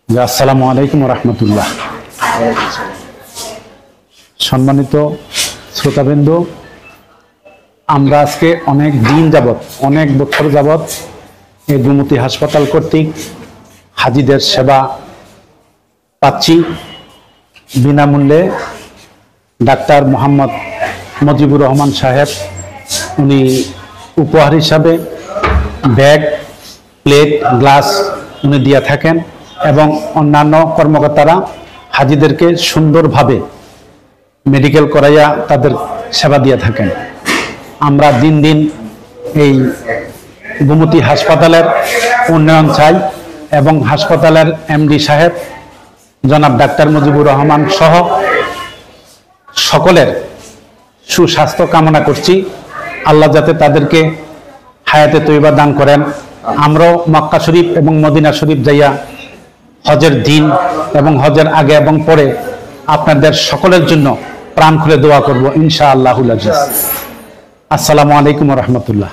আসসালামু আলাইকুম রহমতুল্লাহ। সম্মানিত শ্রোতাবৃন্দ, আমরা আজকে অনেক দিন যাবৎ, অনেক বছর যাবৎ এই গোমতী হাসপাতাল কর্তৃক হাজীদের সেবা পাচ্ছি বিনামূল্যে। ডাক্তার মোহাম্মদ মজিবুর রহমান সাহেব উনি উপহার হিসাবে ব্যাগ, প্লেট, গ্লাস উনি দিয়ে থাকেন এবং অন্যান্য কর্মকর্তারা হাজীদেরকে সুন্দরভাবে মেডিকেল করাইয়া তাদের সেবা দিয়ে থাকেন। আমরা দিন দিন এই গোমতী হাসপাতালের উন্নয়ন চাই এবং হাসপাতালের এমডি সাহেব জনাব ডাক্তার মজিবুর রহমান সহ সকলের সুস্বাস্থ্য কামনা করছি। আল্লাহ যাতে তাদেরকে হায়াতে তৈবা দান করেন। আমরাও মক্কা শরীফ এবং মদিনা শরীফ যাইয়া হজের দিন এবং হজের আগে এবং পরে আপনাদের সকলের জন্য প্রাণ খুলে দোয়া করব ইনশাআল্লাহুল আজিজ। আসসালামু আলাইকুম রহমতুল্লাহ।